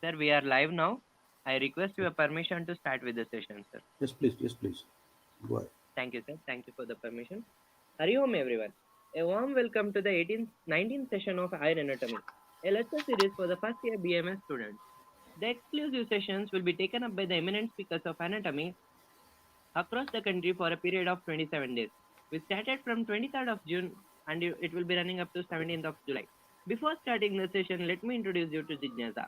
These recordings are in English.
Sir, we are live now. I request your permission to start with the session, sir. Yes, please. Yes, please. Go ahead. Thank you, sir. Thank you for the permission. Hari Om, everyone. A warm welcome to the 19th session of Iron Anatomy, a lecture series for the first year BMS students. The exclusive sessions will be taken up by the eminent speakers of anatomy across the country for a period of 27 days. We started from 23rd of June and it will be running up to 17th of July. Before starting the session, let me introduce you to Jignasa.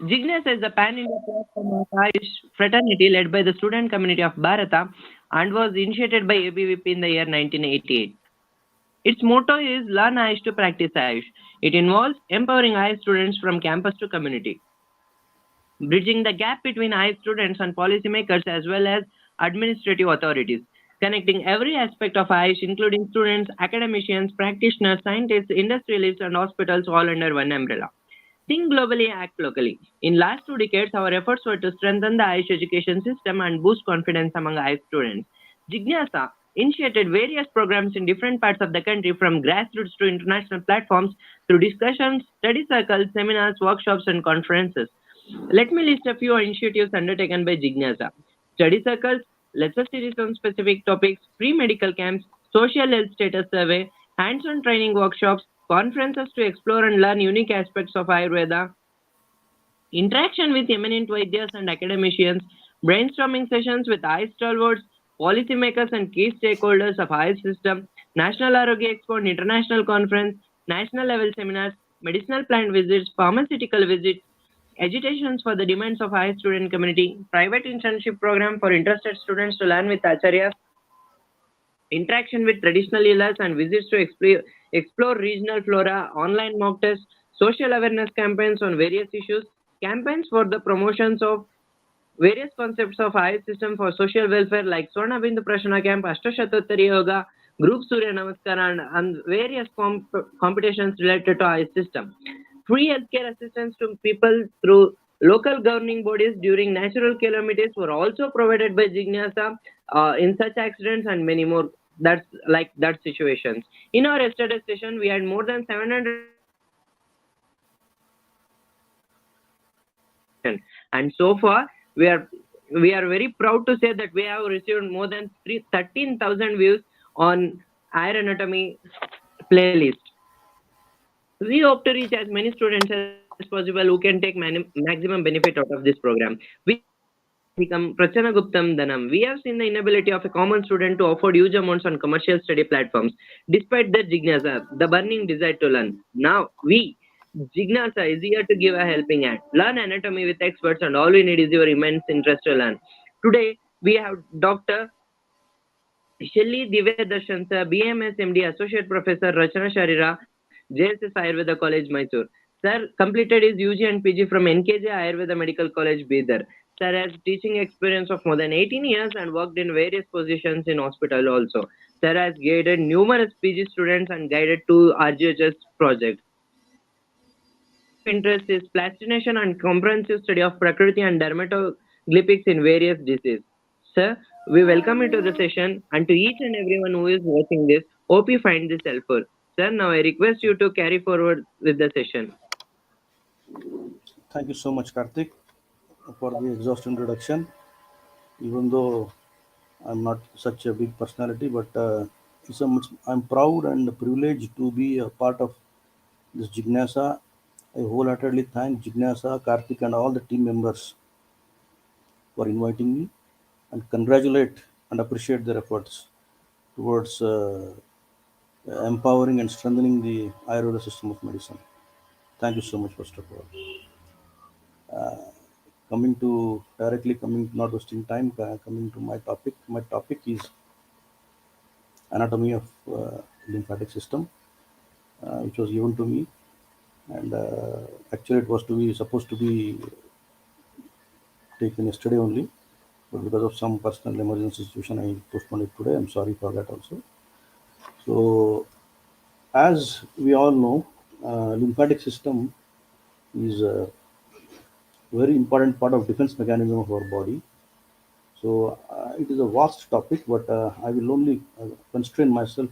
Jignasa is the pan-India platform of Ayush fraternity led by the student community of Bharata and was initiated by ABVP in the year 1988. Its motto is Learn Ayush to Practice Ayush. It involves empowering Ayush students from campus to community, bridging the gap between Ayush students and policymakers as well as administrative authorities, connecting every aspect of Ayush, including students, academicians, practitioners, scientists, industrialists, and hospitals, all under one umbrella. Think globally, act locally. In last 2 decades, our efforts were to strengthen the Ayush education system and boost confidence among Ayush students. Jignasa initiated various programs in different parts of the country, from grassroots to international platforms, through discussions, study circles, seminars, workshops, and conferences. Let me list a few initiatives undertaken by Jignasa. Study circles, lecture series on specific topics, free medical camps, social health status survey, hands-on training workshops, conferences to explore and learn unique aspects of Ayurveda, interaction with eminent Vaidyas and academicians, brainstorming sessions with eye stalwarts, policymakers and key stakeholders of eye system, National Arogya Expo and International Conference, national level seminars, medicinal plant visits, pharmaceutical visits, agitations for the demands of high student community, private internship program for interested students to learn with acharyas, interaction with traditional healers and visits to explore regional flora, online mock tests, social awareness campaigns on various issues, campaigns for the promotions of various concepts of Ayur system for social welfare like Swarna Bindu Prashana Camp, Ashtashatottari Yoga, Group Surya Namaskara, and various competitions related to Ayur system. Free healthcare assistance to people through local governing bodies during natural calamities were also provided by Jignasa in such accidents and many more. That's like that situations. In our yesterday session, we had more than 700 and so far we are very proud to say that we have received more than 13,000 views on Air Anatomy playlist. We hope to reach as many students as possible who can take maximum benefit out of this program. We become Prachana Guptam Dhanam. We have seen the inability of a common student to afford huge amounts on commercial study platforms, despite their jignasa, the burning desire to learn. Now, Jignasa, is here to give a helping hand. Learn anatomy with experts, and all we need is your immense interest to learn. Today, we have Dr. Shelly Divya sir, BMS MD, Associate Professor, Rachana Sharira, JSS Ayurveda College, Mysore. Sir completed his UG and PG from NKJ Ayurveda Medical College, Bidar. Sir has teaching experience of more than 18 years and worked in various positions in hospital also. Sir has guided numerous PG students and guided two RGHS projects. Interest is plastination and comprehensive study of Prakriti and dermatoglypics in various diseases. Sir, we welcome you to the session and to each and everyone who is watching this. Hope you find this helpful. Sir, now I request you to carry forward with the session. Thank you so much, Karthik, for the exhaustive introduction. Even though I'm not such a big personality, but I'm proud and privileged to be a part of this Jignasa. I wholeheartedly thank Jignasa, Karthik, and all the team members for inviting me and congratulate and appreciate their efforts towards empowering and strengthening the Ayurveda system of medicine. Thank you so much, first of all. Coming, not wasting time, coming to my topic. My topic is anatomy of lymphatic system, which was given to me, and actually it was to be supposed to be taken yesterday only, but because of some personal emergency situation, I postponed it today. I'm sorry for that also. So, as we all know, lymphatic system is a very important part of defense mechanism of our body. So it is a vast topic, but I will only constrain myself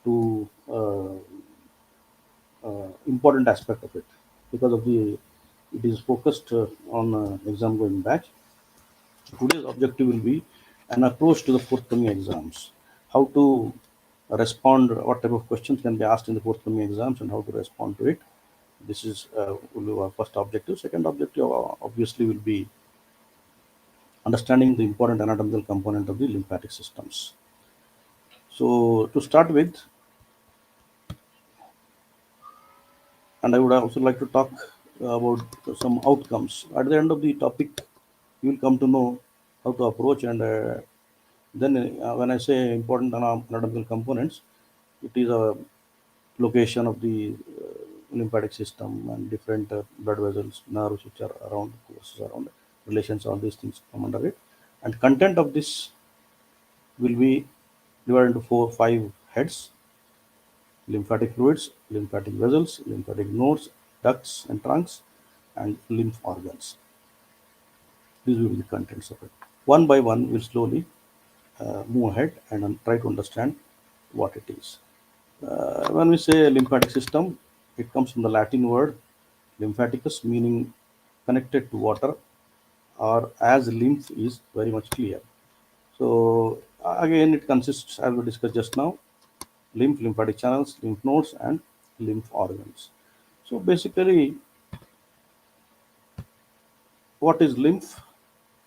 to important aspect of it because of the It is focused on exam going batch. Today's objective will be an approach to the forthcoming exams. How to respond, what type of questions can be asked in the forthcoming exams, and how to respond to it. This is will be our first objective. Second objective obviously will be understanding the important anatomical component of the lymphatic systems. So to start with, and I would also like to talk about some outcomes. At the end of the topic, you will come to know how to approach, and then when I say important anatomical components, it is a location of the lymphatic system and different blood vessels, nerves which are around, courses around, relations, all these things come under it. And content of this will be divided into four, five heads: lymphatic fluids, lymphatic vessels, lymphatic nodes, ducts and trunks, and lymph organs. These will be the contents of it. One by one, we'll slowly move ahead and try to understand what it is. When we say lymphatic system, it comes from the Latin word lymphaticus, meaning connected to water, or as lymph is very much clear. So again, it consists, as we discussed just now, lymph, lymphatic channels, lymph nodes, and lymph organs. So basically, what is lymph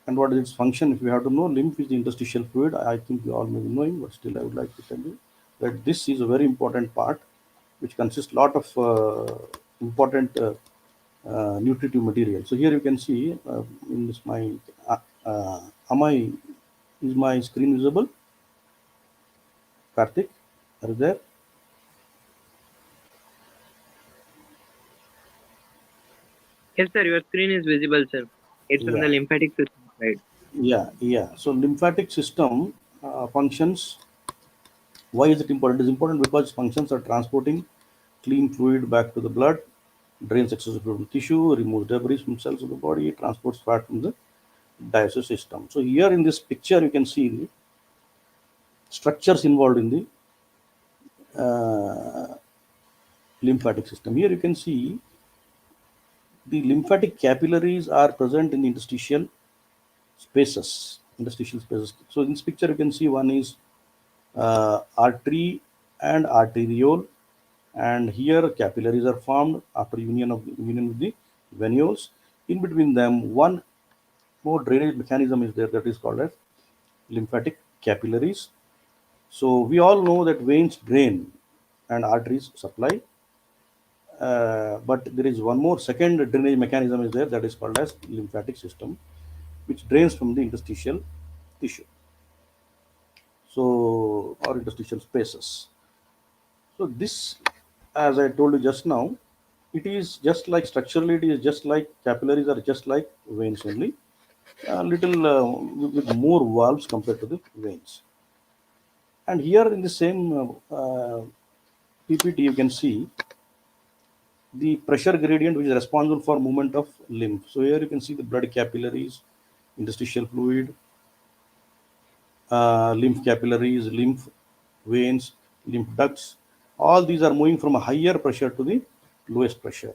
and what is its function? If you have to know, lymph is the interstitial fluid. I think you all may be knowing, but still I would like to tell you that this is a very important part, which consists lot of important nutritive material. So here you can see in this my am I is my screen visible? Karthik, are you there? Yes, sir, your screen is visible, sir. It's on the Yeah, lymphatic system side. yeah. So lymphatic system functions. Why is it important? It is important because functions are transporting clean fluid back to the blood, drains excessive fluid from tissue, removes debris from cells of the body, transports fat from the digestive system. So here in this picture, you can see the structures involved in the lymphatic system. Here you can see the lymphatic capillaries are present in the interstitial spaces. Interstitial spaces. So in this picture, you can see one is artery and arteriole, and here capillaries are formed after union with the venules. In between them, one more drainage mechanism is there, that is called as lymphatic capillaries. So we all know that veins drain and arteries supply, but there is one more second drainage mechanism is there, that is called as lymphatic system, which drains from the interstitial tissue, so or interstitial spaces. So this, as I told you just now, it is just like structurally, it is just like capillaries are just like veins only, a little with more valves compared to the veins. And here in the same PPT, you can see the pressure gradient which is responsible for movement of lymph. So here you can see the blood capillaries, interstitial fluid, lymph capillaries, lymph veins, lymph ducts. All these are moving from a higher pressure to the lowest pressure.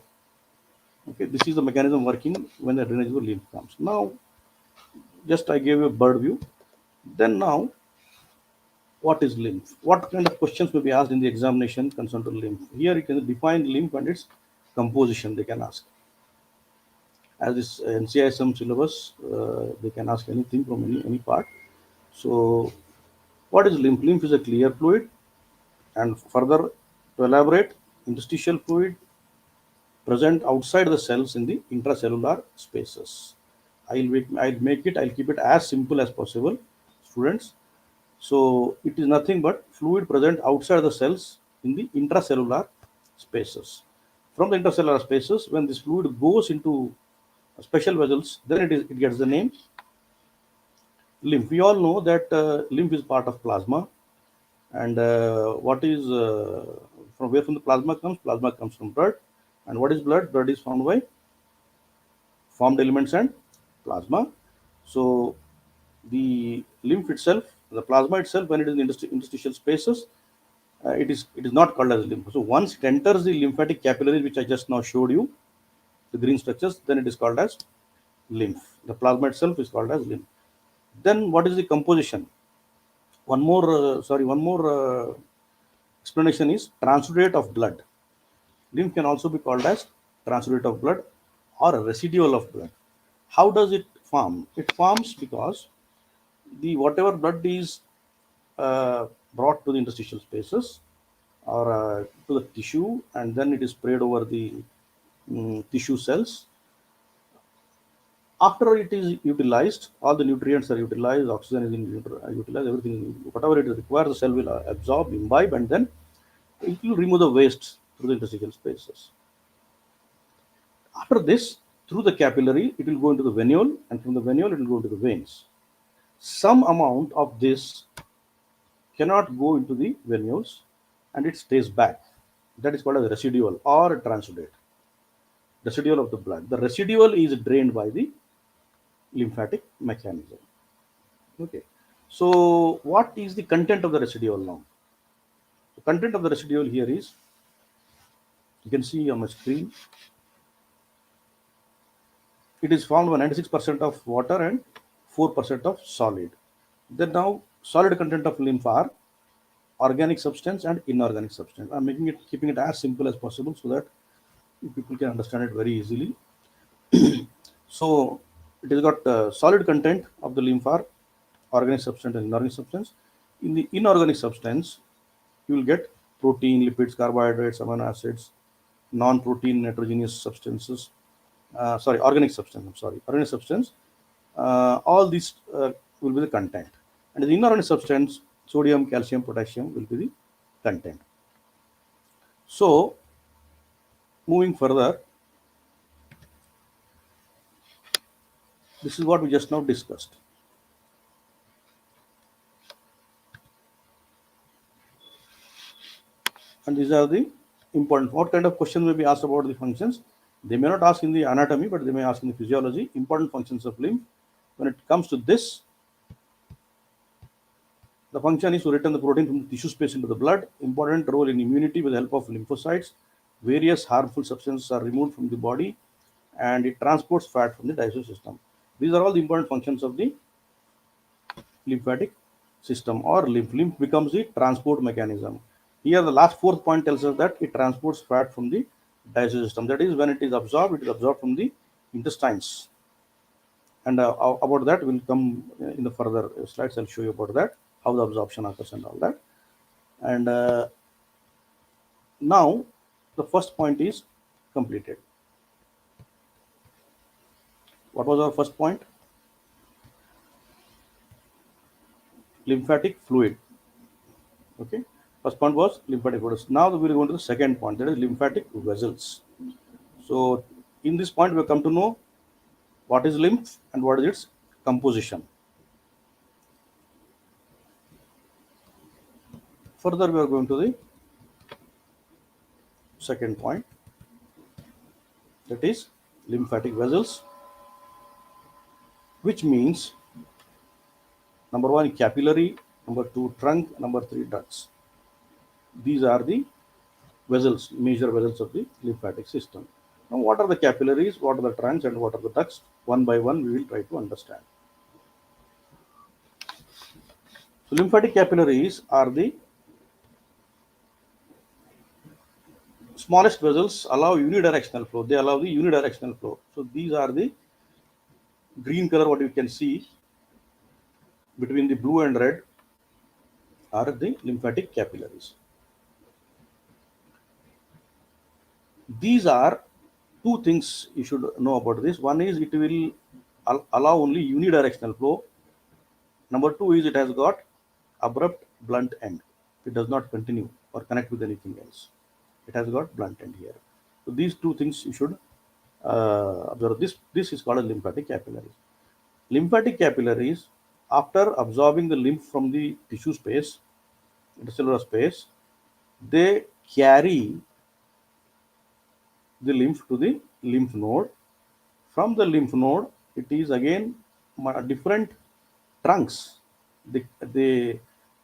Okay, this is the mechanism working when the drainage of lymph comes. Now, just I gave you a bird view. Then now, what is lymph? What kind of questions will be asked in the examination concerned to lymph? Here you can define lymph and its composition. They can ask. As this NCISM syllabus, they can ask anything from any part. So, what is lymph? Lymph is a clear fluid, and further to elaborate, interstitial fluid present outside the cells in the intracellular spaces. I'll keep it as simple as possible, students. So it is nothing but fluid present outside the cells in the intracellular spaces. From the intracellular spaces, when this fluid goes into special vessels, then it gets the name lymph. We all know that lymph is part of plasma, and what is from where from the plasma comes? Plasma comes from blood, and what is blood? Blood is formed by formed elements and plasma. So the lymph itself, the plasma itself, when it is in interstitial spaces, it is not called as lymph. So once it enters the lymphatic capillaries, which I just now showed you, the green structures, then it is called as lymph. The plasma itself is called as lymph. Then what is the composition? One more explanation is transudate of blood. Lymph can also be called as transudate of blood or a residual of blood. How does it form? It forms because the whatever blood is brought to the interstitial spaces or to the tissue, and then it is sprayed over the tissue cells. After it is utilized, all the nutrients are utilized, oxygen is utilized, everything, whatever it requires, the cell will absorb, imbibe, and then it will remove the waste through the interstitial spaces. After this, through the capillary, it will go into the venule, and from the venule, it will go into the veins. Some amount of this cannot go into the venules, and it stays back. That is called as residual or transudate. Residual of the blood. The residual is drained by the lymphatic mechanism. Okay. So, what is the content of the residual now? The content of the residual here is, you can see on my screen, it is formed by 96% of water and 4% of solid. Then now, solid content of lymph are organic substance and inorganic substance. I'm keeping it as simple as possible so that people can understand it very easily. So it has got solid content of the lymph are organic substance and inorganic substance. In the inorganic substance, you will get protein, lipids, carbohydrates, amino acids, non-protein nitrogenous substances. Organic substance. I'm sorry, organic substance. All these will be the content, and the inorganic substance, sodium, calcium, potassium, will be the content. So, moving further, this is what we just now discussed. And these are the important. What kind of questions may be asked about the functions? They may not ask in the anatomy, but they may ask in the physiology. Important functions of lymph. When it comes to this, the function is to return the protein from the tissue space into the blood. Important role in immunity with the help of lymphocytes. Various harmful substances are removed from the body, and it transports fat from the digestive system. These are all the important functions of the lymphatic system or lymph. Lymph becomes the transport mechanism. Here, the last fourth point tells us that it transports fat from the digestive system. That is, when it is absorbed from the intestines. And about that, will come in the further slides. I'll show you about that, how the absorption occurs and all that. And now, the first point is completed. What was our first point? Lymphatic fluid. Okay. First point was lymphatic fluid. Now we will go to the second point, that is lymphatic vessels. So, in this point, we have come to know what is lymph and what is its composition. Further, we are going to the second point, that is lymphatic vessels, which means number one, capillary, number two, trunk, number three, ducts. These are the vessels, major vessels of the lymphatic system. Now, what are the capillaries, what are the trunks, and what are the ducts? One by one, we will try to understand. So, lymphatic capillaries are the smallest vessels, allow unidirectional flow. They allow the unidirectional flow. So, these are the green color, what you can see between the blue and red are the lymphatic capillaries. These are two things you should know about this. One is it will allow only unidirectional flow. Number two is it has got abrupt blunt end. It does not continue or connect with anything else. It has got blunt end here. So these two things you should observe. This is called a lymphatic capillaries. Lymphatic capillaries, after absorbing the lymph from the tissue space, intercellular space, they carry the lymph to the lymph node. From the lymph node, it is again different trunks. They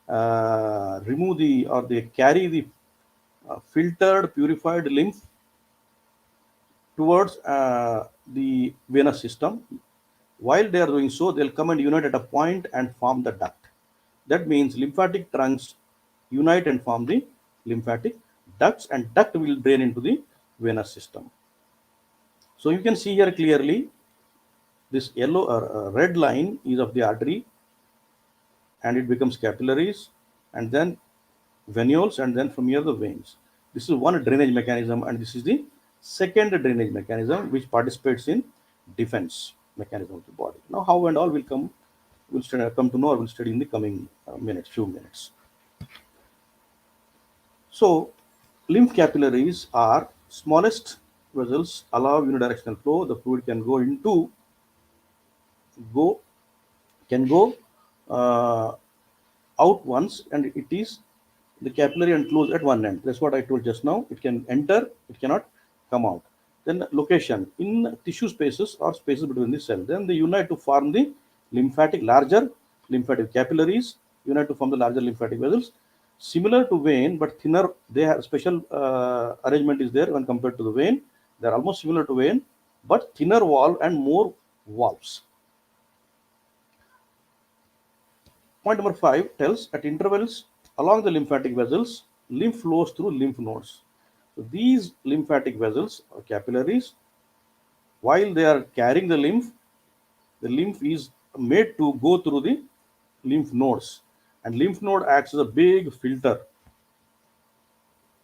remove the, or they carry the filtered, purified lymph towards the venous system. While they are doing so, they'll come and unite at a point and form the duct. That means lymphatic trunks unite and form the lymphatic ducts, and duct will drain into the venous system. So you can see here clearly this yellow or red line is of the artery, and it becomes capillaries, and then venules, and then from here the veins. This is one drainage mechanism, and this is the second drainage mechanism which participates in defense mechanism of the body. Now, how and all will come, come to know, or will study in the coming few minutes. So, lymph capillaries are smallest vessels, allow unidirectional flow. The fluid go can go uh, out once, and it is the capillary and close at one end. That's what I told just now. It can enter, it cannot come out. Then location in tissue spaces or spaces between the cell. Then they unite to form the larger lymphatic capillaries, unite to form the larger lymphatic vessels. Similar to vein, but thinner. They have special arrangement is there when compared to the vein. They are almost similar to vein, but thinner wall and more valves. Point number 5 tells at intervals along the lymphatic vessels, lymph flows through lymph nodes. So these lymphatic vessels or capillaries, while they are carrying the lymph is made to go through the lymph nodes. And lymph node acts as a big filter,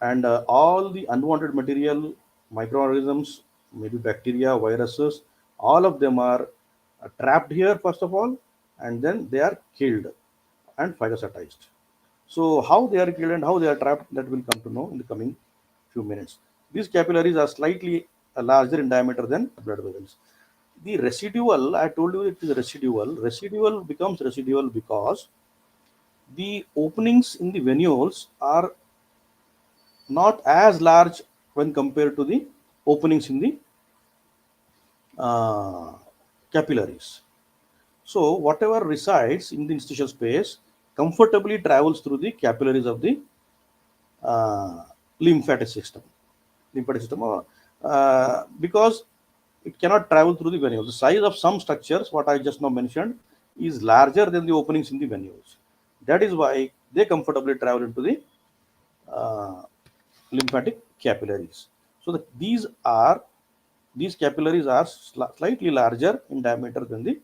and all the unwanted material, microorganisms, maybe bacteria, viruses, all of them are trapped here first of all, and then they are killed and phagocytized. So how they are killed and how they are trapped, that will come to know in the coming few minutes. These capillaries are slightly larger in diameter than blood vessels. The residual, I told you it is residual. Residual becomes residual because the openings in the venules are not as large when compared to the openings in the uh, capillaries. So whatever resides in the interstitial space comfortably travels through the capillaries of the uh, lymphatic system. Lymphatic system, because it cannot travel through the venules. The size of some structures, what I just now mentioned, is larger than the openings in the venules. That is why they comfortably travel into the uh, lymphatic capillaries. So these capillaries are slightly larger in diameter than the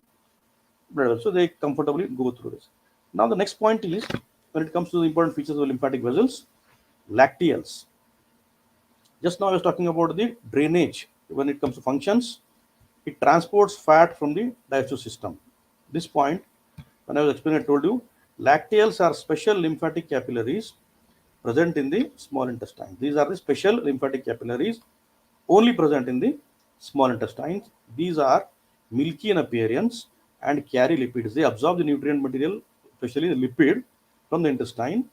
blood vessels, so they comfortably go through this. Now the next point is when it comes to the important features of lymphatic vessels, lacteals. Just now I was talking about the drainage. When it comes to functions, it transports fat from the digestive system. This point, when I was explaining, I told you lacteals are special lymphatic capillaries present in the small intestine. These are the special lymphatic capillaries only present in the small intestines. These are milky in appearance and carry lipids. They absorb the nutrient material, especially the lipid, from the intestine.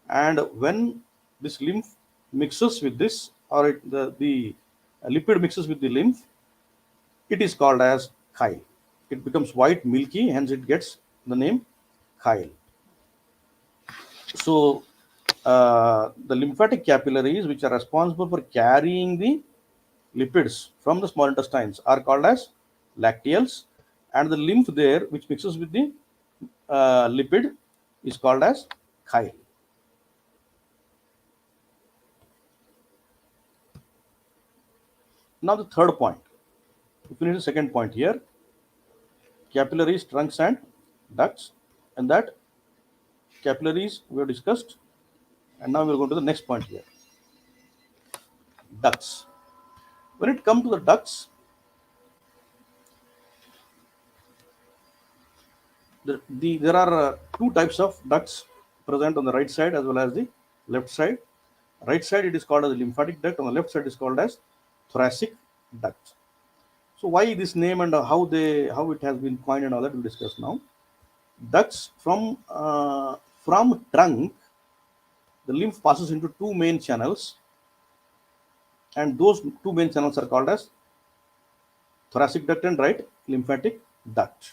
And when this lymph mixes with this, or the lipid mixes with the lymph, it is called as chyle. It becomes white, milky, hence it gets the name chyle. So, the lymphatic capillaries, which are responsible for carrying the lipids from the small intestines, are called as lacteals, and the lymph there, which mixes with the lipid, is called as chyle. Now, the third point. We finish the second point here: capillaries, trunks, and ducts, and that capillaries we have discussed, and now we are going to the next point here: ducts. When it comes to the ducts, there are two types of ducts present on the right side as well as the left side. Right side it is called as the lymphatic duct, on the left side is called as thoracic duct. So why this name and how it has been coined and all that we'll discuss now. Ducts from trunk, the lymph passes into two main channels, and those two main channels are called as thoracic duct and right lymphatic duct.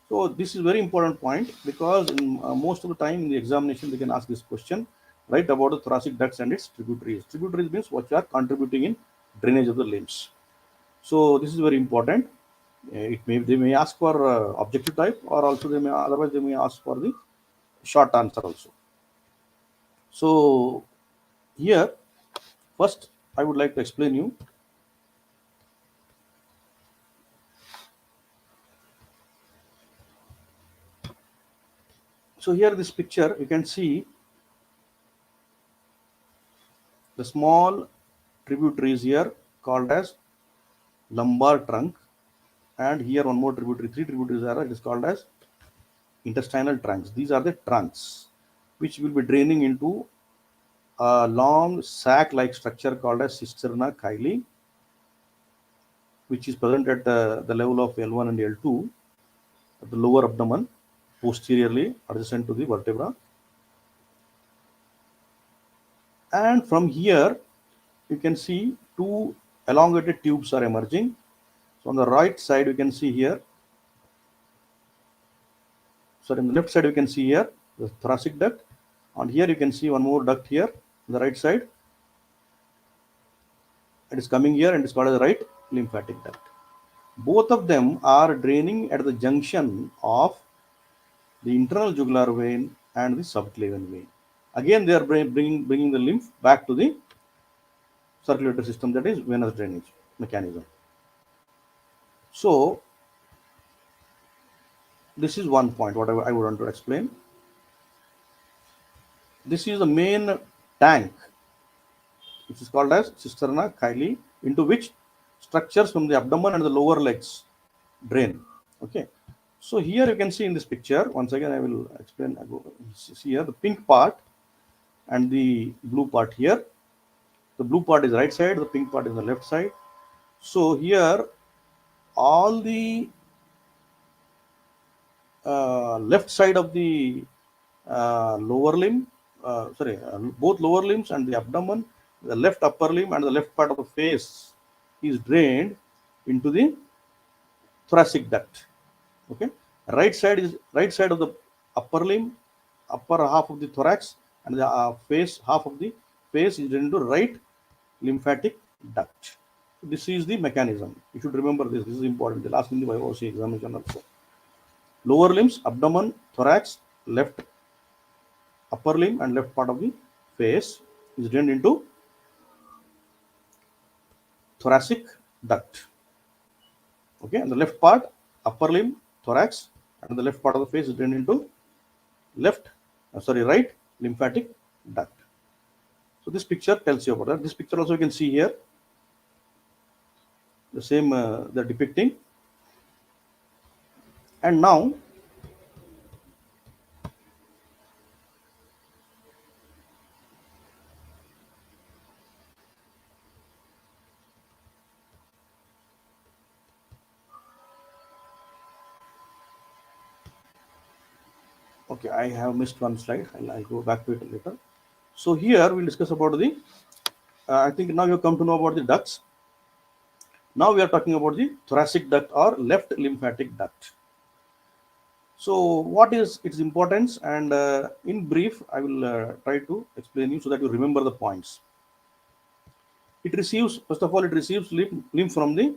So this is very important point because in most of the time in the examination they can ask this question, right, about the thoracic ducts and its tributaries. Tributaries means what are contributing in drainage of the limbs. So this is very important. They may ask for objective type, or also otherwise they may ask for the short answer also. So here first I would like to explain you. So here this picture you can see the small tributaries here called as lumbar trunk, and here one more tributary, three tributaries are, it is called as intestinal trunks. These are the trunks which will be draining into a long sac like structure called as cisterna chyli, which is present at the level of L1 and L2 at the lower abdomen, posteriorly adjacent to the vertebra. And from here you can see two elongated tubes are emerging. So on the right side you can see here, sorry, on the left side you can see here the thoracic duct, and here you can see one more duct here on the right side. It is coming here and it's called as the right lymphatic duct. Both of them are draining at the junction of the internal jugular vein and the subclavian vein. Again, they are bringing the lymph back to the circulatory system, that is venous drainage mechanism. So this is one point what I would want to explain. This is the main tank, which is called as cisterna chyli, into which structures from the abdomen and the lower legs drain. Okay. So here you can see in this picture, once again I will explain. See here the pink part and the blue part here. The blue part is right side, the pink part is the left side. So here all the left side of the lower limb, both lower limbs and the abdomen, the left upper limb and the left part of the face is drained into the thoracic duct. Okay, right side of the upper limb, upper half of the thorax, and the face half of the face is drained into right lymphatic duct. So this is the mechanism. You should remember this. This is important. The last in the BioC examination also. Lower limbs, abdomen, thorax, left upper limb and left part of the face is drained into thoracic duct. Okay, and the left part, upper limb, thorax, and the left part of the face is drained into right lymphatic duct. So this picture tells you about that. This picture also you can see here. The same they're depicting. And now okay, I have missed one slide. I'll go back to it later. So here we'll discuss about the I think now you come to know about the ducts. Now we are talking about the thoracic duct or left lymphatic duct. So what is its importance, and in brief I will try to explain you so that you remember the points. It receives, first of all, it receives lymph from the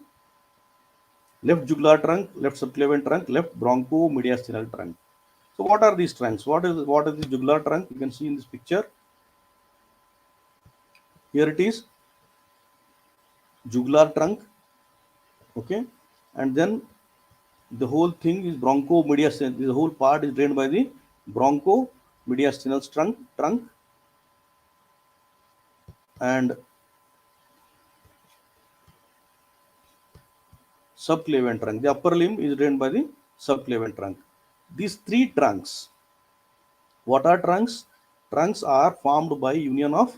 left jugular trunk, left subclavian trunk, left bronchomediastinal trunk. So what are these trunks? What is the jugular trunk? You can see in this picture. Here it is, jugular trunk. Okay, and then the whole thing is bronchomediastinal. The whole part is drained by the bronchomediastinal trunk, and subclavian trunk. The upper limb is drained by the subclavian trunk. These three trunks. What are trunks? Trunks are formed by union of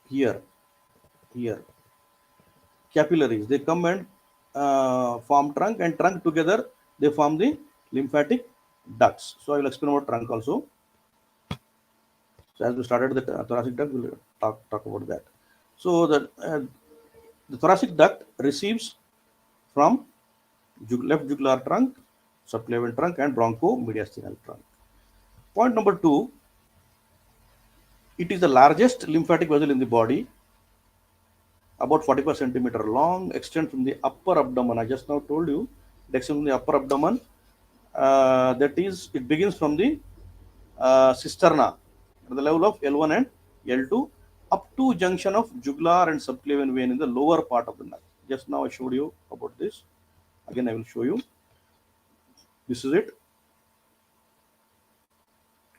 here capillaries. They come and form trunk, and trunk together they form the lymphatic ducts. So I will explain about trunk also. So as we started the thoracic duct, we'll talk about that. So the thoracic duct receives from left jugular trunk, subclavian trunk, and bronchomediastinal trunk. Point number 2, it is the largest lymphatic vessel in the body. about 45 centimeter long, extend from the upper abdomen. I just now told you, it extends from the upper abdomen. That is, it begins from the cisterna at the level of L1 and L2 up to junction of jugular and subclavian vein in the lower part of the neck. Just now I showed you about this. Again, I will show you. This is it.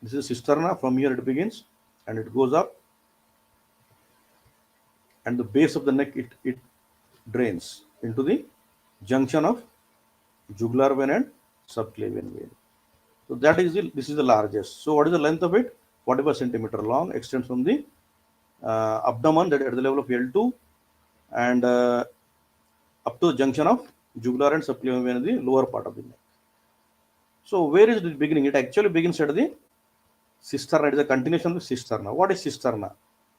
This is cisterna. From here it begins and it goes up, and the base of the neck it drains into the junction of jugular vein and subclavian vein. So this is the largest. So what is the length of it? 45 centimeter long, extends from the abdomen, that at the level of L2, and up to the junction of jugular and subclavian vein in the lower part of the neck. So where is it beginning? It actually begins at the cisterna. It is a continuation of the cisterna. What is cisterna?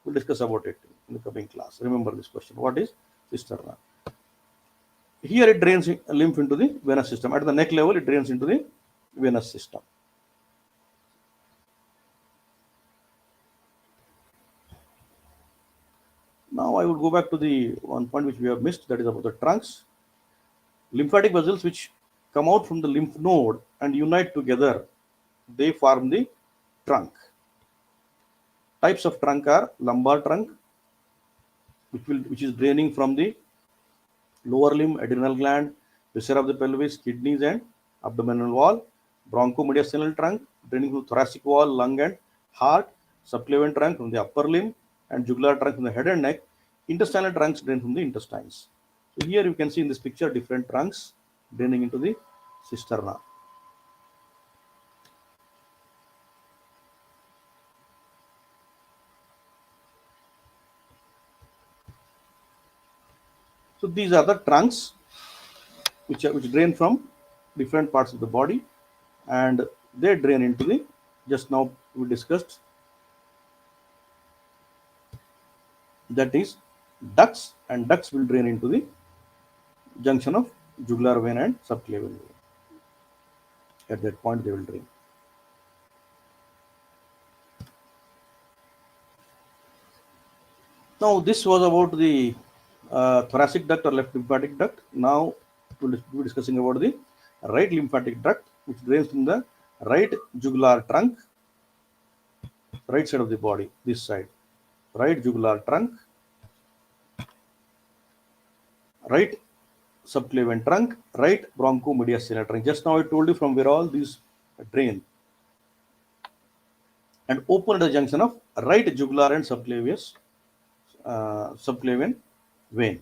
We'll discuss about it in the coming class. Remember this question. What is cisterna? Here it drains lymph into the venous system. At the neck level, it drains into the venous system. Now I would go back to the one point which we have missed, that is about the trunks. Lymphatic vessels which come out from the lymph node and unite together, they form the trunk. Types of trunk are lumbar trunk, which is draining from the lower limb, adrenal gland, viscera of the pelvis, kidneys and abdominal wall. Bronchomediastinal trunk, draining from thoracic wall, lung and heart. Subclavian trunk from the upper limb, and jugular trunk from the head and neck. Intestinal trunks drain from the intestines. So here you can see in this picture different trunks draining into the cisterna. So these are the trunks which drain from different parts of the body, and they drain into the, just now we discussed, that is ducts, and ducts will drain into the junction of jugular vein and subclavian vein. At that point they will drain. Now this was about the thoracic duct or left lymphatic duct. Now we'll be discussing about the right lymphatic duct, which drains from the right jugular trunk, right side of the body, this side, right jugular trunk, right subclavian trunk, right bronchomediastinal trunk. Just now I told you from where all these drain, and open at the junction of right jugular and subclavian vein.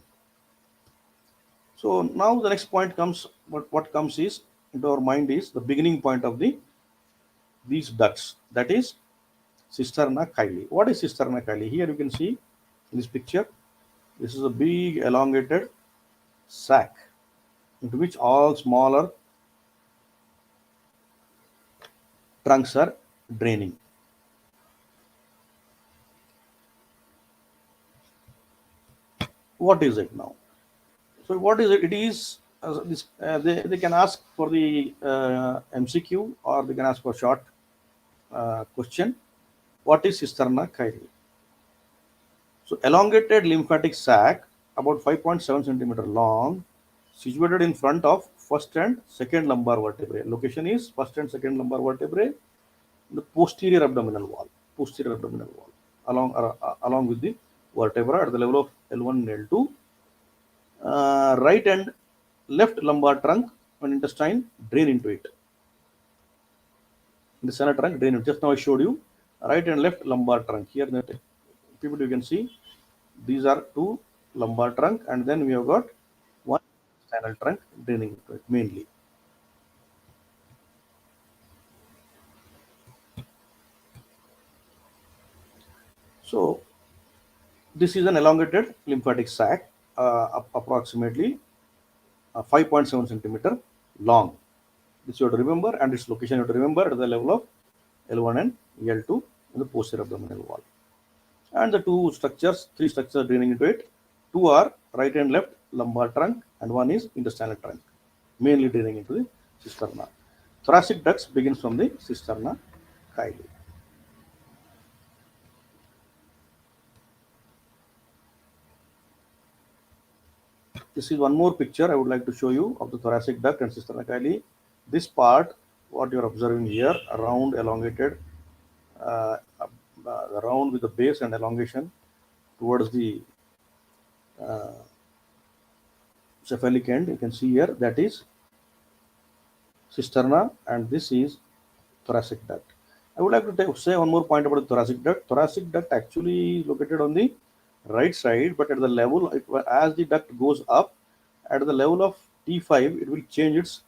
So now the next point comes, what comes is into our mind is the beginning point of these ducts, that is cisterna chyli. What is cisterna chyli? Here you can see in this picture, this is a big elongated sac into which all smaller trunks are draining. What is it now? So what is it? It is they can ask for the MCQ, or they can ask for short question. What is cisterna chyli? So elongated lymphatic sac about 5.7 centimeter long, situated in front of first and second lumbar vertebrae. Location is first and second lumbar vertebrae in the posterior abdominal wall, along with the vertebra at the level of L1 and L2. Right and left lumbar trunk and intestine drain into it. In the center trunk drain. Just now I showed you right and left lumbar trunk. Here in the people you can see these are two lumbar trunk, and then we have got one intestinal trunk draining into it mainly. So this is an elongated lymphatic sac, approximately 5.7 centimeter long. This you have to remember, and its location you have to remember at the level of L1 and L2 in the posterior abdominal wall. And the three structures draining into it. Two are right and left lumbar trunk, and one is intestinal trunk, mainly draining into the cisterna. Thoracic ducts begins from the cisterna chyli. This is one more picture I would like to show you of the thoracic duct and cisterna chyli. This part, what you are observing here, round, elongated, round with the base and elongation towards the uh, cephalic end. You can see here that is cisterna, and this is thoracic duct. I would like to say one more point about the thoracic duct. Thoracic duct actually is located on the right side, but at the level, as the duct goes up, at the level of T5, it will change its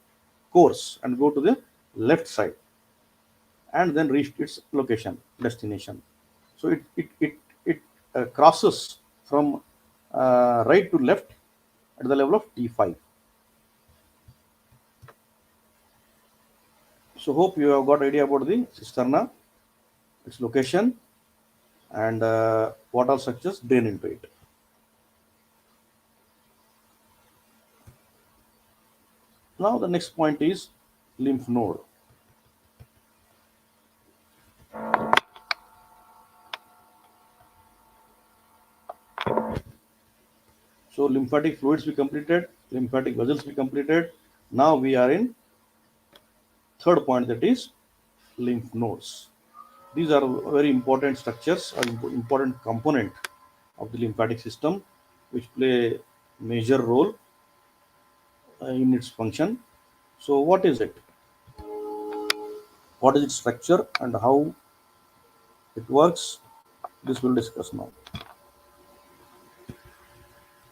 course and go to the left side and then reach its location, destination. So it crosses from right to left at the level of T5. So hope you have got idea about the cisterna, its location, and what all structures drain into it. Now the next point is lymph node. So lymphatic fluids we completed, lymphatic vessels we completed. Now we are in third point, that is lymph nodes. These are very important structures or important component of the lymphatic system, which play major role in its function. So what is it? What is its structure and how it works? This we'll discuss now.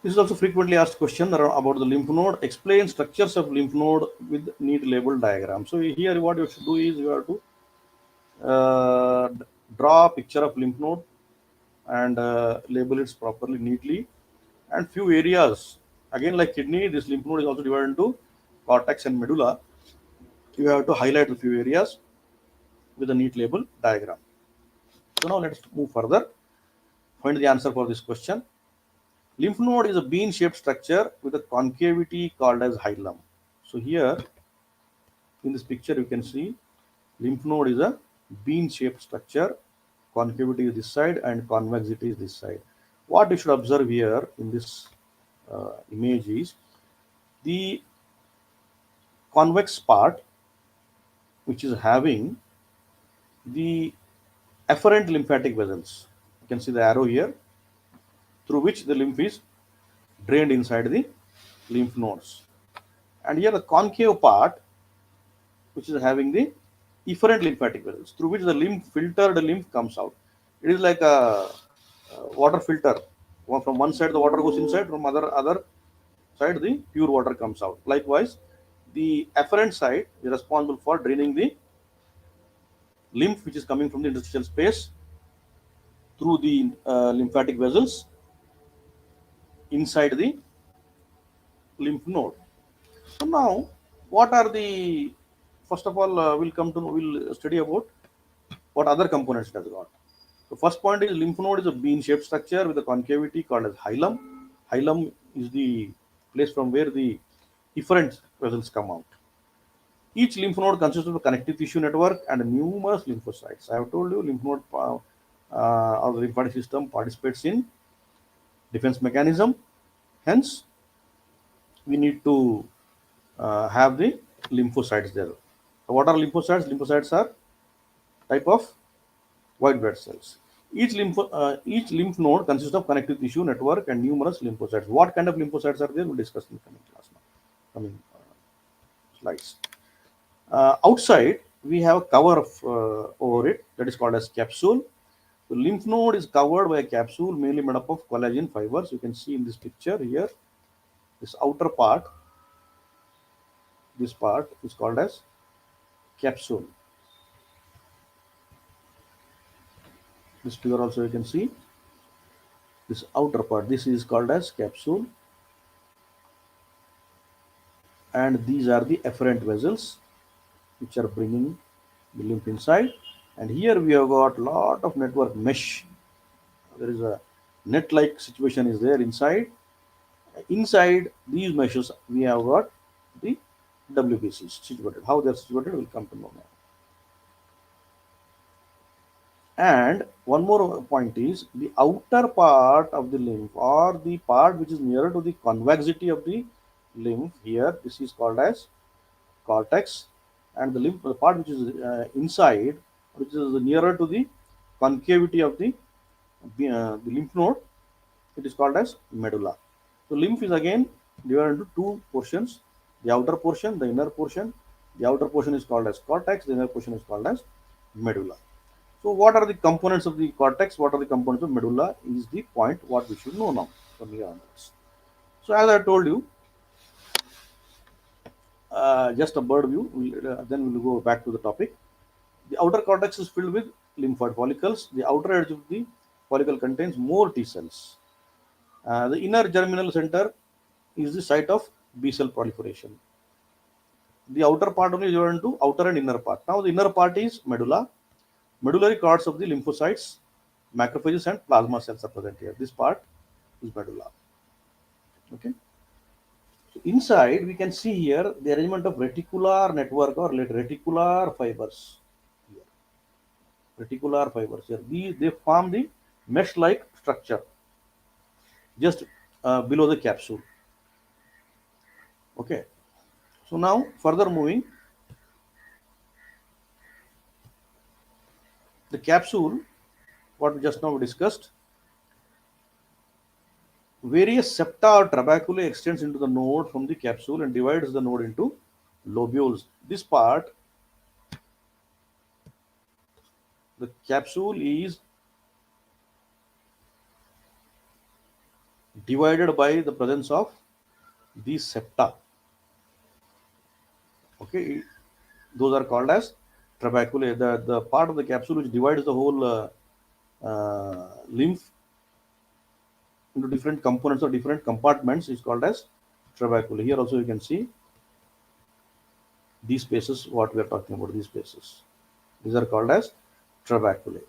This is also frequently asked question about the lymph node. Explain structures of lymph node with neat label diagram. So here what you should do is you have to uh, draw a picture of lymph node and label it properly, neatly. And few areas, again like kidney, this lymph node is also divided into cortex and medulla. You have to highlight a few areas with a neat label diagram. So now let's move further. Find the answer for this question. Lymph node is a bean-shaped structure with a concavity called as hilum. So here in this picture you can see lymph node is a bean-shaped structure. Concavity is this side and convexity is this side. What you should observe here in this image is the convex part, which is having the afferent lymphatic vessels. You can see the arrow here, through which the lymph is drained inside the lymph nodes. And here the concave part, which is having the efferent lymphatic vessels, through which the filtered lymph comes out. It is like a water filter. From one side the water goes inside, from other side the pure water comes out. Likewise, the afferent side is responsible for draining the lymph which is coming from the interstitial space through the lymphatic vessels inside the lymph node. So now, what are the, first of all, we'll study about what other components it has got. The first point is lymph node is a bean-shaped structure with a concavity called as hilum. Hilum is the place from where the efferent vessels come out. Each lymph node consists of a connective tissue network and numerous lymphocytes. I have told you lymph node or the lymphatic system participates in defense mechanism. Hence, we need to have the lymphocytes there. So what are lymphocytes? Lymphocytes are type of white blood cells. Each lymph node consists of connective tissue network and numerous lymphocytes. What kind of lymphocytes are there? We'll discuss in the coming class now, coming slides. Outside, we have a cover over it that is called as capsule. The lymph node is covered by a capsule mainly made up of collagen fibers. You can see in this picture here, this outer part, this part is called as capsule. This figure also you can see this outer part. This is called as capsule, and these are the afferent vessels which are bringing the lymph inside. And here we have got lot of network mesh. There is a net-like situation is there inside. Inside these meshes, we have got the WBCs situated. How they are situated, will come to know now. And one more point is the outer part of the lymph, or the part which is nearer to the convexity of the lymph. Here, this is called as cortex, and the lymph, the part which is inside, which is nearer to the concavity of the lymph node, it is called as medulla. So lymph is again divided into two portions: the outer portion, the inner portion. The outer portion is called as cortex. The inner portion is called as medulla. So what are the components of the cortex? What are the components of medulla? Is the point what we should know now from here onwards. So as I told you, just a bird view. Then we'll go back to the topic. The outer cortex is filled with lymphoid follicles. The outer edge of the follicle contains more T cells. The inner germinal center is the site of B cell proliferation. The outer part only is divided into outer and inner part. Now the inner part is medulla. Medullary cords of the lymphocytes, macrophages, and plasma cells are present here. This part is medulla. Okay. So inside we can see here the arrangement of reticular network or reticular fibers. Here. Reticular fibers here. These they form the mesh-like structure just below the capsule. Okay. So now further moving, the capsule, what we just now discussed, various septa or trabeculae extends into the node from the capsule and divides the node into lobules. This part, the capsule is divided by the presence of these septa. Okay, those are called as trabeculae. The part of the capsule which divides the whole lymph into different components or different compartments is called as trabeculae. Here also you can see these spaces, what we are talking about, these spaces. These are called as trabeculae.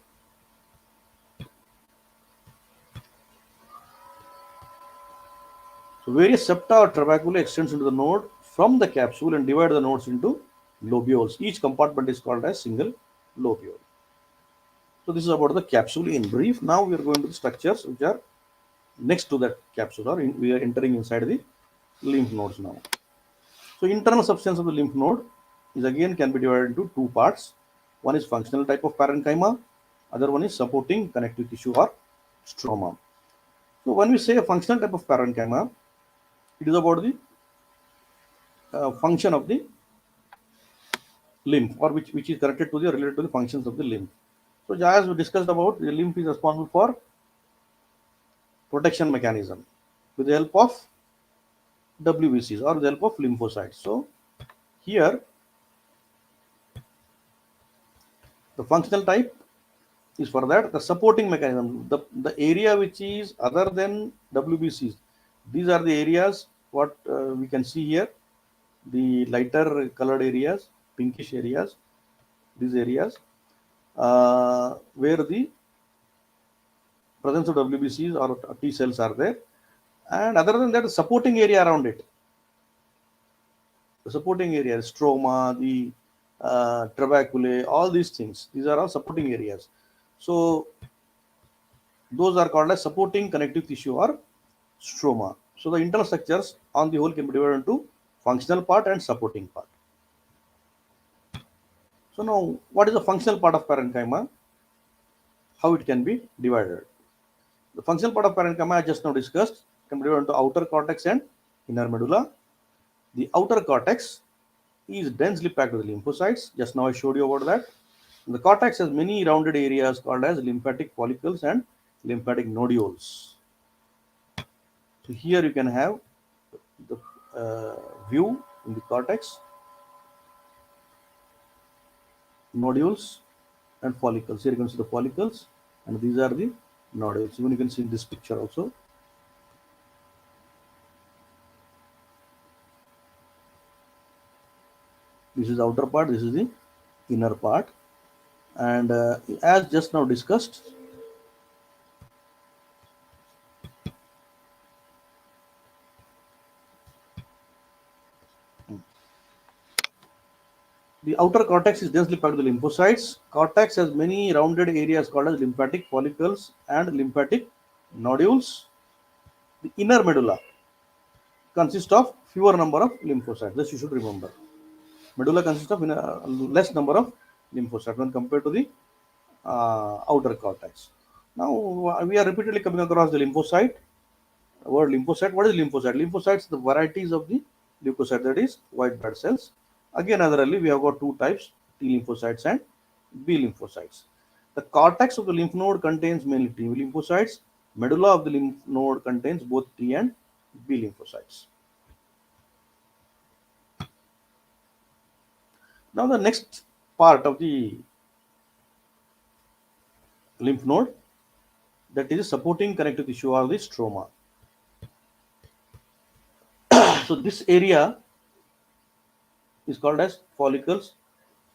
So various septa or trabeculae extends into the node from the capsule and divide the nodes into lobules. Each compartment is called as single lobule. So this is about the capsule in brief. Now we are going to the structures which are next to that capsule, or we are entering inside the lymph nodes now. So internal substance of the lymph node is again can be divided into two parts. One is functional type of parenchyma, other one is supporting connective tissue or stroma. So when we say a functional type of parenchyma, it is about the function of the lymph, or which is connected to the related to the functions of the lymph. So as we discussed about, the lymph is responsible for protection mechanism with the help of WBCs or with the help of lymphocytes. So here the functional type is for that. The supporting mechanism, the area which is other than WBCs, these are the areas what we can see here, the lighter colored areas, pinkish areas, these areas where the presence of WBCs or T cells are there, and other than that, the supporting area around it, the supporting area, stroma, the trabeculae, all these things, these are all supporting areas. So those are called as supporting connective tissue or stroma. So the internal structures on the whole can be divided into functional part and supporting part. So now, what is the functional part of parenchyma? How it can be divided? The functional part of parenchyma I just now discussed can be divided into outer cortex and inner medulla. The outer cortex is densely packed with lymphocytes. Just now I showed you about that. The cortex has many rounded areas called as lymphatic follicles and lymphatic nodules. So here you can have the view in the cortex, nodules and follicles. Here you can see the follicles, and these are the nodules. Even you can see in this picture also. This is the outer part, this is the inner part, and as just now discussed, The outer cortex is densely packed with lymphocytes. Cortex has many rounded areas called as lymphatic follicles and lymphatic nodules. The inner medulla consists of fewer number of lymphocytes. This you should remember. Medulla consists of less number of lymphocytes when compared to the outer cortex. Now we are repeatedly coming across the lymphocyte. Word lymphocyte. What is lymphocyte? Lymphocytes, the varieties of the leukocyte, that is white blood cells. Again, otherly, we have got two types: T lymphocytes and B lymphocytes. The cortex of the lymph node contains mainly T lymphocytes. Medulla of the lymph node contains both T and B lymphocytes. Now, the next part of the lymph node, that is supporting connective tissue or the stroma. So this area is called as follicles,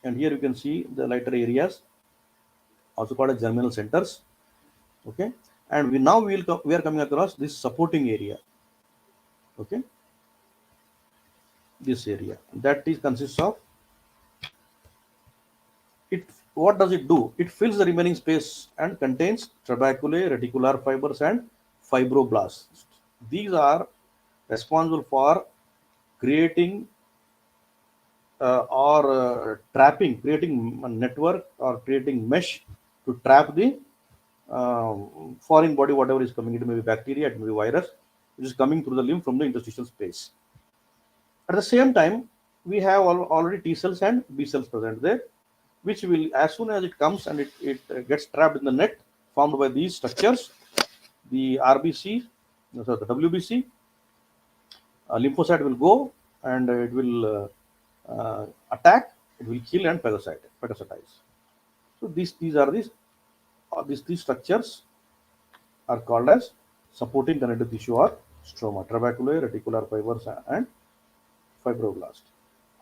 and here you can see the lighter areas, also called as germinal centers. Okay, and we are coming across this supporting area. Okay, this area that is consists of it. What does it do? It fills the remaining space and contains trabeculae, reticular fibers, and fibroblasts. These are responsible for creating or trapping, creating a network or creating mesh to trap the foreign body, whatever is coming. It may be bacteria, it may be virus, which is coming through the lymph from the interstitial space. At the same time, we have already T cells and B cells present there, which will, as soon as it comes and it gets trapped in the net formed by these structures, the RBC, so the WBC, lymphocyte will go and it will attack, it will kill and phagocytize. So these are these structures are called as supporting connective tissue or stroma, trabeculae, reticular fibers, and fibroblast.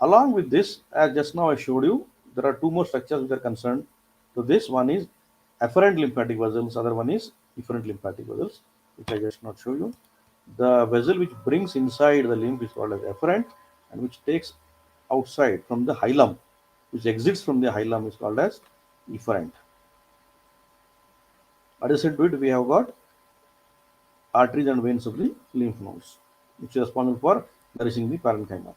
Along with this, as just now I showed you, there are two more structures which are concerned to this. One is afferent lymphatic vessels, other one is efferent lymphatic vessels, which I just not show you. The vessel which brings inside the lymph is called as afferent, and which takes outside from the hilum, which exits from the hilum, is called as efferent. Adjacent to it, we have got arteries and veins of the lymph nodes, which is responsible for nourishing the parenchyma.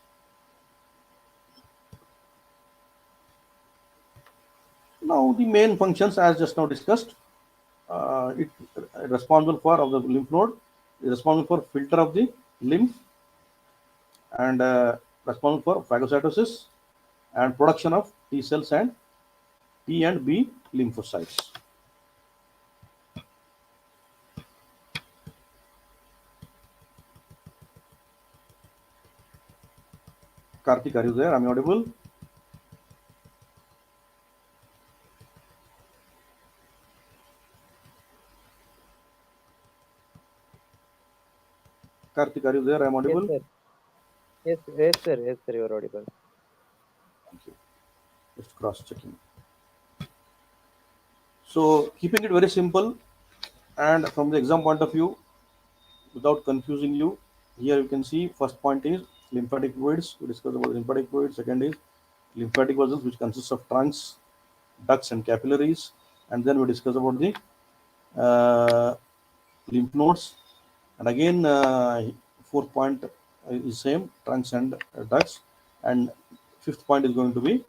Now, the main functions, as just now discussed, it responsible for of the lymph node is responsible for filter of the lymph and responsible for phagocytosis and production of T cells and T and B lymphocytes. Karthik, are you there? Am I audible? Karthik, are you there? I am Yes, audible? sir. Yes, yes, sir. Yes, sir. You're audible. Thank you. Just cross checking. So, keeping it very simple and from the exam point of view, without confusing you, here you can see first point is lymphatic fluids. We discussed about lymphatic fluids. Second is lymphatic vessels, which consists of trunks, ducts, and capillaries. And then we discuss about the uh, lymph nodes. And again, fourth point is same, trunks and ducts. And fifth point is going to be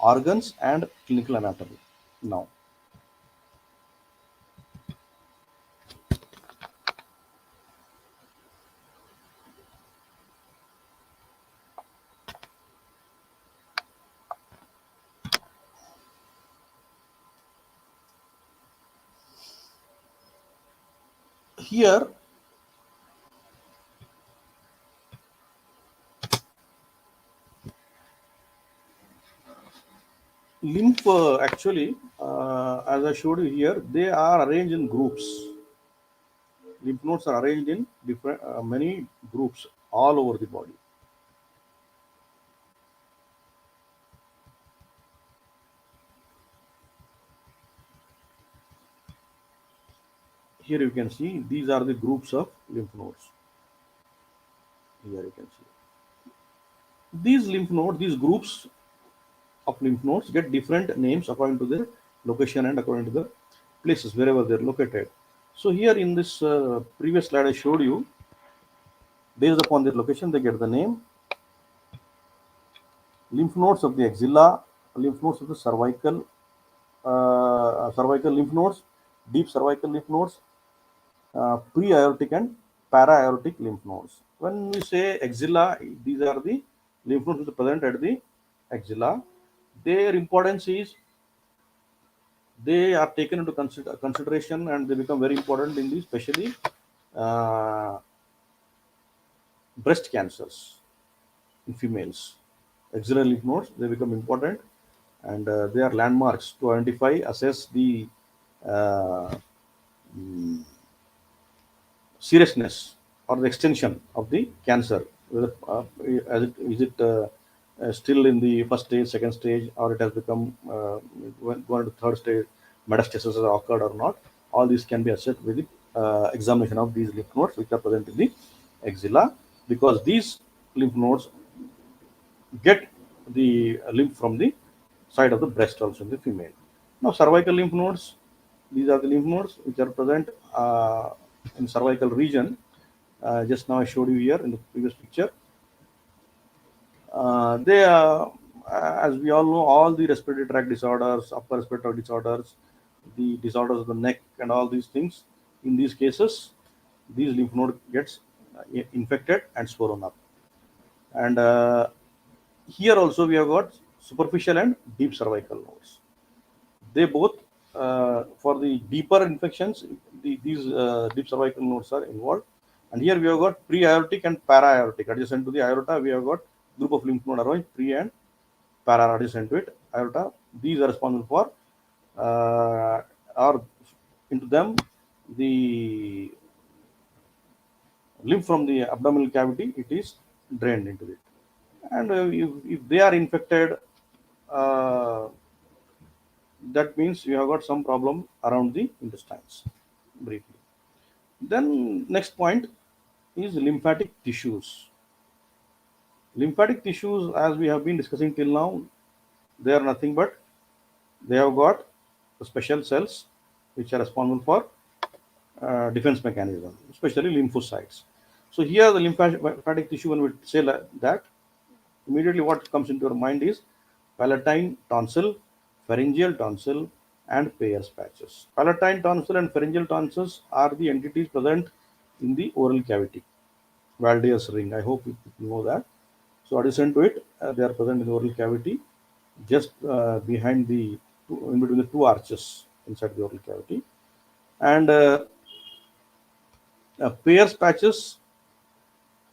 organs and clinical anatomy. Now, here lymph actually, as I showed you here, they are arranged in groups. Lymph nodes are arranged in different many groups all over the body. Here you can see these are the groups of lymph nodes. Here you can see these lymph nodes, these groups of lymph nodes get different names according to their location and according to the places wherever they're located. So here in this previous slide I showed you, based upon their location, they get the name. Lymph nodes of the axilla, lymph nodes of the cervical, cervical lymph nodes, deep cervical lymph nodes, pre-aortic and para-aortic lymph nodes. When we say axilla, these are the lymph nodes which are present at the axilla. Their importance is they are taken into consideration and they become very important in the especially uh, breast cancers in females. Axillary lymph nodes, they become important, and they are landmarks to identify, assess the uh, mm, seriousness or the extension of the cancer. Whether, is it still in the first stage, second stage, or it has become going to third stage, metastasis has occurred or not. All these can be assessed with the examination of these lymph nodes which are present in the axilla, because these lymph nodes get the lymph from the side of the breast also in the female. Now, cervical lymph nodes, these are the lymph nodes which are present in cervical region. Just now I showed you here in the previous picture. They as we all know, all the respiratory tract disorders, upper respiratory disorders, the disorders of the neck, and all these things. In these cases, these lymph node gets infected and swollen up. And here also we have got superficial and deep cervical nodes. They both, for the deeper infections, these deep cervical nodes are involved. And here we have got pre-aortic and para-aortic. Adjacent to the aorta, we have got group of lymph node around pre and para adjacent to it. Aorta, these are responsible for, or into them, the lymph from the abdominal cavity, it is drained into it. And if they are infected, uh, that means you have got some problem around the intestines, briefly. Then next point is lymphatic tissues. Lymphatic tissues, as we have been discussing till now, they are nothing but they have got special cells which are responsible for defense mechanism, especially lymphocytes. So here the lymphatic tissue, when we say that, immediately what comes into your mind is palatine tonsil, pharyngeal tonsil, and Peyer's patches. Palatine tonsil and pharyngeal tonsils are the entities present in the oral cavity, Valde's ring. I hope you know that. So adjacent to it, they are present in the oral cavity, just behind in between the two arches inside the oral cavity. And Peyer's patches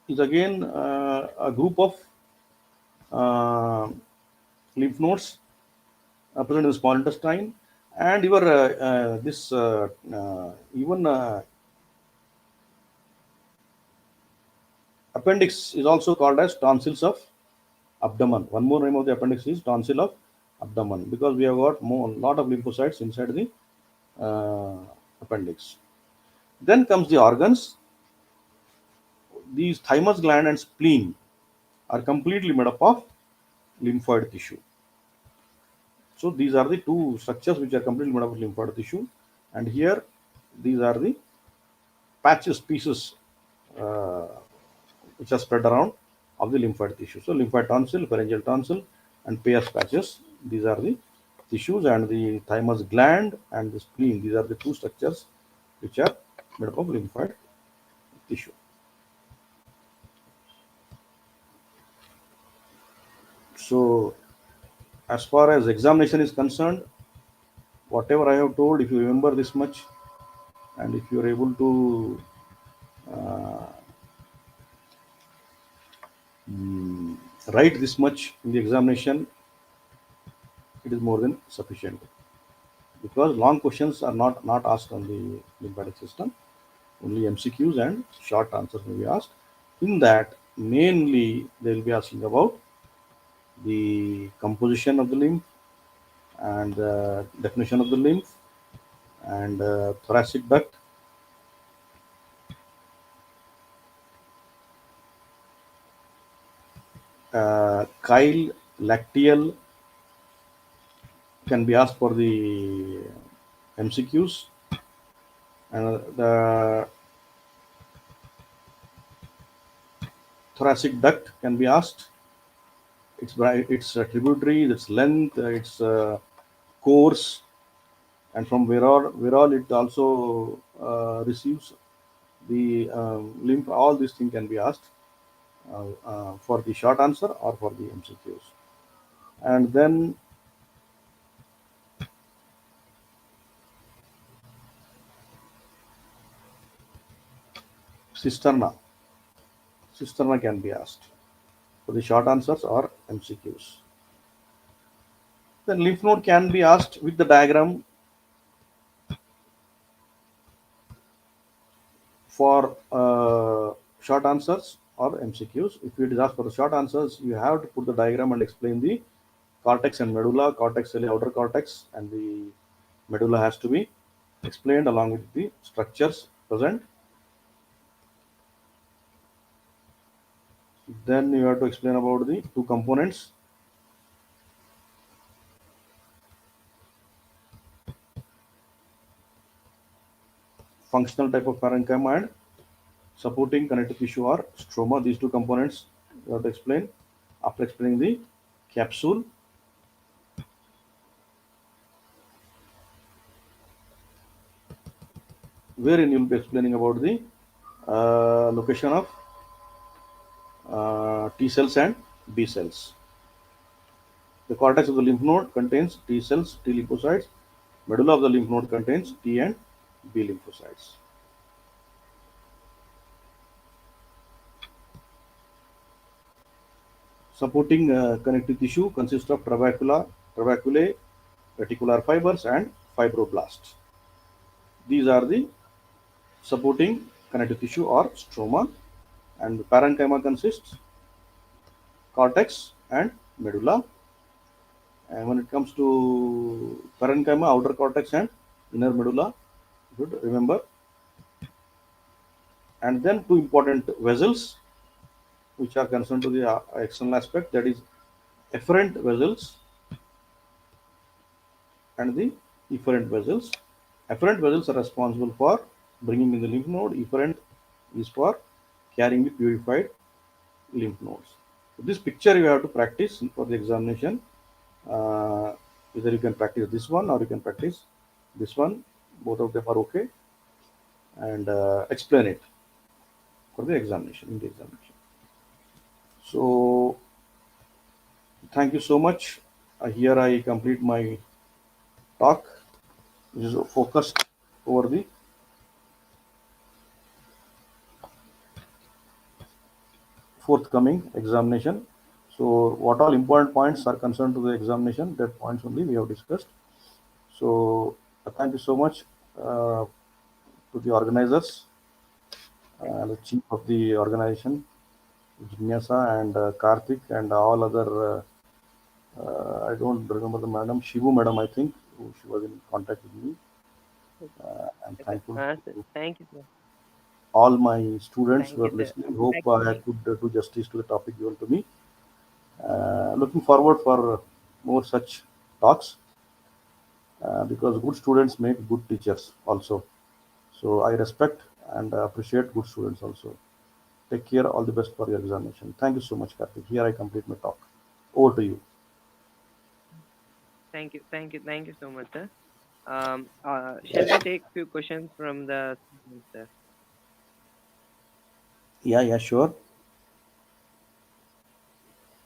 is again a group of uh, lymph nodes present in the small intestine, and your this even appendix is also called as tonsils of abdomen. One more name of the appendix is tonsil of abdomen, because we have got more lot of lymphocytes inside the appendix. Then comes the organs. These thymus gland and spleen are completely made up of lymphoid tissue. So these are the two structures which are completely made up of lymphoid tissue, and here these are the patches, pieces uh, which are spread around of the lymphoid tissue. So lymphoid tonsil, pharyngeal tonsil, and Peyer's patches. These are the tissues, and the thymus gland and the spleen. These are the two structures which are made up of lymphoid tissue. So as far as examination is concerned, whatever I have told, if you remember this much, and if you are able to uh, mm, write this much in the examination, it is more than sufficient, because long questions are not asked on the lymphatic system. Only MCQs and short answers may be asked. In that, mainly they will be asking about the composition of the lymph and definition of the lymph, and thoracic duct, chyle, lacteal, can be asked for the MCQs, and the thoracic duct can be asked. Its tributary, its length, its course, and from where all it also receives the lymph. All these things can be asked for the short answer or for the MCQs. And then cisterna. Cisterna can be asked for the short answers or MCQs. Then lymph node can be asked with the diagram for short answers or MCQs. If it is asked for the short answers, you have to put the diagram and explain the cortex and medulla. Cortex is the outer cortex, and the medulla has to be explained along with the structures present. Then you have to explain about the two components, functional type of parenchyma and supporting connective tissue or stroma. These two components you have to explain. After explaining the capsule, wherein you will be explaining about the location of T cells and B cells. The cortex of the lymph node contains T cells, T lymphocytes. Medulla of the lymph node contains T and B lymphocytes. Supporting connective tissue consists of trabeculae, reticular fibers, and fibroblasts. These are the supporting connective tissue or stroma, and the parenchyma consists cortex and medulla. And when it comes to parenchyma, outer cortex and inner medulla, you should remember. And then two important vessels which are concerned to the external aspect, that is efferent vessels and the efferent vessels. Efferent vessels are responsible for bringing in the lymph node. Efferent is for carrying the purified lymph nodes. So this picture you have to practice for the examination. Either you can practice this one or you can practice this one. Both of them are okay, and explain it for the examination in the examination. So thank you so much. Here I complete my talk, which is focused over the forthcoming examination. So what all important points are concerned to the examination, that points only we have discussed. So thank you so much to the organizers, the chief of the organization, Jinyasa, and Karthik, and all other. I don't remember the madam, Shivu madam, I think, she was in contact with me. I'm Okay. thankful Sir, to thank you, sir. all my students Thank who are you, sir. listening. Hope I Actually, could do justice to the topic given to me. Looking forward for more such talks, because good students make good teachers also. So I respect and appreciate good students also. Take care. All the best for your examination. Thank you so much, Karthik. Here I complete my talk. Over to you. thank you so much, sir. Shall we take few questions from the students, sir? Yeah, yeah, sure.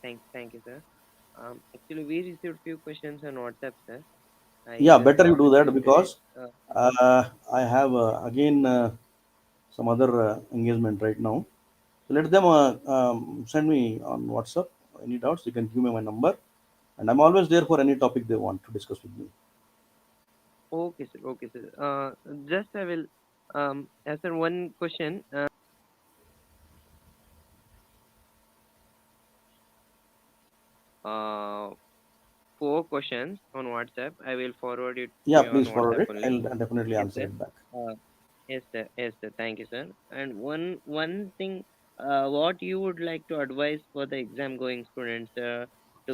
Thank you, sir. Actually, we received few questions on WhatsApp, sir. I Yeah, just better you do that accepted it. because I have again some other engagement right now. So let them send me on WhatsApp any doubts. You can give me my number, and I'm always there for any topic they want to discuss with me. Okay, sir. Okay, sir. Just I will answer one question. Uh, Four questions on WhatsApp. I will forward it to Yeah, you on please forward WhatsApp it. only. I'll definitely Yes, answer sir. it back. Uh, yes, sir. Yes, sir. Thank you, sir. And one thing, what you would like to advise for the exam going students to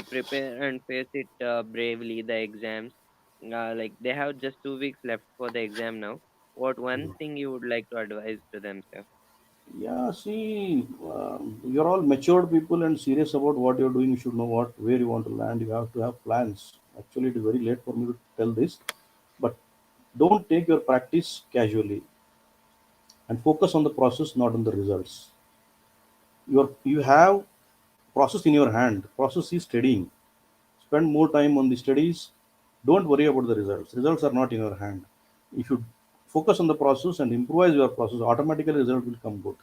prepare and face it bravely the exams. Like they have just 2 weeks left for the exam now. What one Yeah. thing you would like to advise to them, sir? Yeah, see, you're all matured people and serious about what you're doing. You should know where you want to land. You have to have plans. Actually, it is very late for me to tell this, but don't take your practice casually and focus on the process, not on the results. You have process in your hand. Process is studying. Spend more time on the studies. Don't worry about the results. Results are not in your hand. If you focus on the process and improvise your process, automatically result will come good.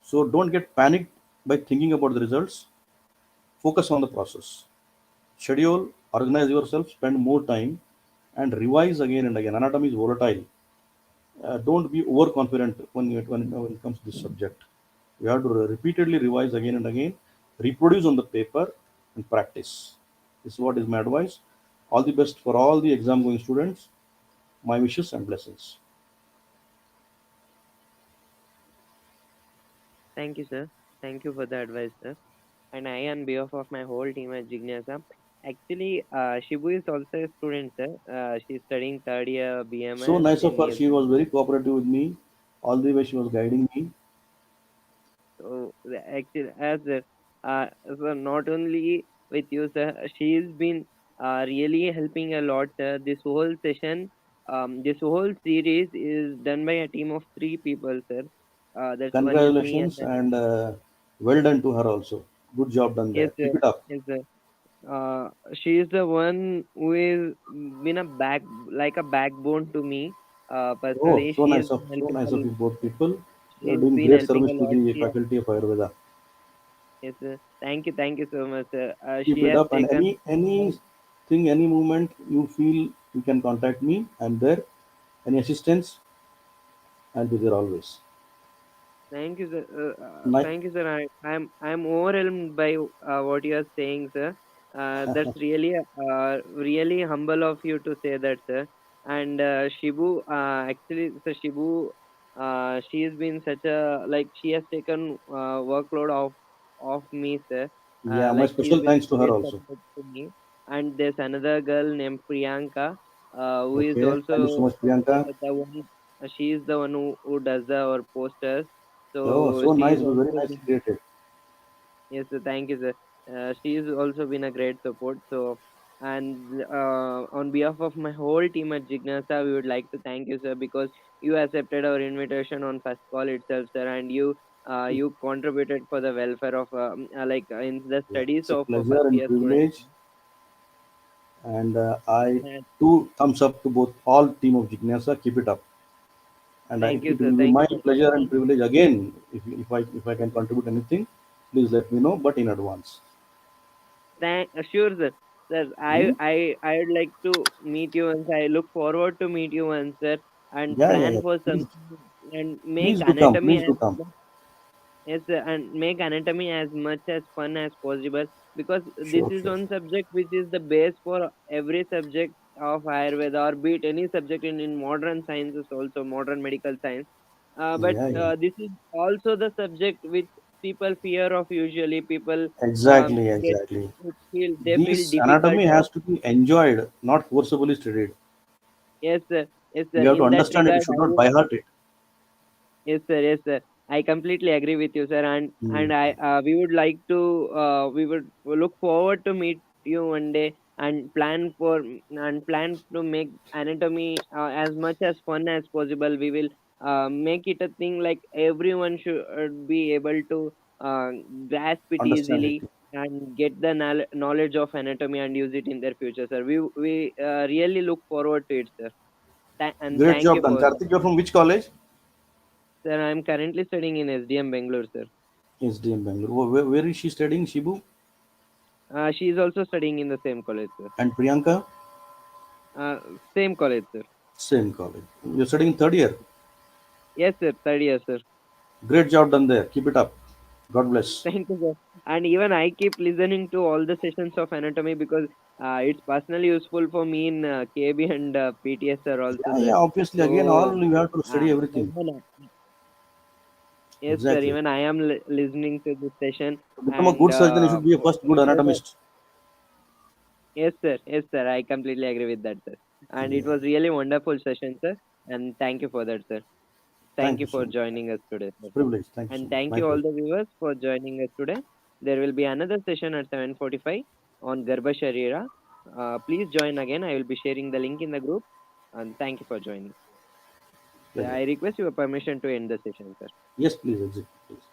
So don't get panicked by thinking about the results. Focus on the process. Schedule, organize yourself, spend more time, and revise again and again. Anatomy is volatile. Don't be overconfident when it comes to this subject. You have to repeatedly revise again and again, reproduce on the paper, and practice. This is what is my advice. All the best for all the exam going students. My wishes and blessings. Thank you, sir. Thank you for the advice, sir. And I, on behalf of my whole team at Jignasa, actually, Shibu is also a student, sir. She's studying third year So BMS nice of in her. ES. She was very cooperative with me. All the way she was guiding me. So actually, so not only with you, sir, she's been really helping a lot, sir. This whole series is done by a team of 3 people, sir. That's one is me, and Congratulations and well done to her also. Good job done yes, there. sir. Keep it up. Yes, sir. She is the one who is been a like a backbone to me. Oh, Personally, she has been so helping nice of you both people. You are she's doing been great helping service a to lot. the faculty of Ayurveda. Yes, sir. Thank you so much, sir. Keep She it has up and taken. anything, any moment you feel you can contact me. I'm there. Any assistance, I'll be there always. Thank you, sir. Night. Thank you, sir. I'm overwhelmed by what you are saying, sir. That's really humble of you to say that, sir. And Shibu, actually, Sir Shibu, she has been such a like she has taken workload of me, sir. Yeah, my Like she's special been thanks a to her great also. support to me. And there's another girl named Priyanka, who is Okay, thank you so also much, Priyanka. the one. She is the one who does our posters. Oh, So so she nice. is It was very also nicely been, created. yes, sir, thank you, sir. She has also been a great support. So, and on behalf of my whole team at Jignasa, we would like to thank you, sir, because you accepted our invitation on first call itself, sir, and you contributed for the welfare of in the Yeah, studies it's a of pleasure first and year students. privilege. And I And too thumbs up to both all team of Jignasa. Keep it up. And thank you, it sir. will be Thank my you so much. pleasure and privilege again if I can contribute anything. Please let me know, but in advance. Sure, sir. Sir, Hmm? I would like to meet you once. I look forward to meet you once, sir, and Yeah, yeah, plan yeah. for Please, something and make please do come. anatomy Please do as come. much, yes, sir, and make anatomy as much as fun as possible because this Sure, is sure, one sure. subject which is the base for every subject of Ayurveda or be it any subject in modern sciences also modern medical science. But Yeah, yeah. this is also the subject which people fear of usually people Exactly, get exactly. they feel This difficult anatomy of. has to be enjoyed, not forcibly studied. Yes, sir. Yes, sir. You have to In that understand it. You regard, should not by heart it. yes, sir. Yes, sir. I completely agree with you, sir. Hmm. And I we would like to we would look forward to meet you one day and plan to make anatomy as much as fun as possible. We will make it a thing like everyone should be able to uh, grasp it Understand it. easily and get the knowledge of anatomy and use it in their future, sir. We really look forward to it, sir. And Great thank job you done. for that. Karthik, you're from which college? Sir, I'm currently studying in SDM Bangalore, sir. SDM Bangalore. Where is she studying? Shibu She is also studying in the same college, sir. and Priyanka? Uh, Same college, sir. Same college. You're studying third year. Yes, sir. Third year, sir. Great job done there. Keep it up. God bless. Thank you, sir. And even I keep listening to all the sessions of anatomy because it's personally useful for me in KB and PTS, sir, also, Yeah, sir. yeah. Obviously, again, So, all you have to study everything. even, yes, sir. Exactly. Even I am listening to this session, To become a and good surgeon, you should be a first good whatever. anatomist. Yes, sir. Yes, sir. I completely agree with that, sir. And it Yeah. was really wonderful session, sir. And thank you for that, sir. Thank Thank you you so for much. joining us today, sir. Privilege. Thank you so And much. thank My you all pleasure. the viewers for joining us today. There will be another session at 7:45 on Garbha Sharira. Please join again. I will be sharing the link in the group. And thank you for joining. Pleasure. I request your permission to end the session, sir. Yes, please exit. Please.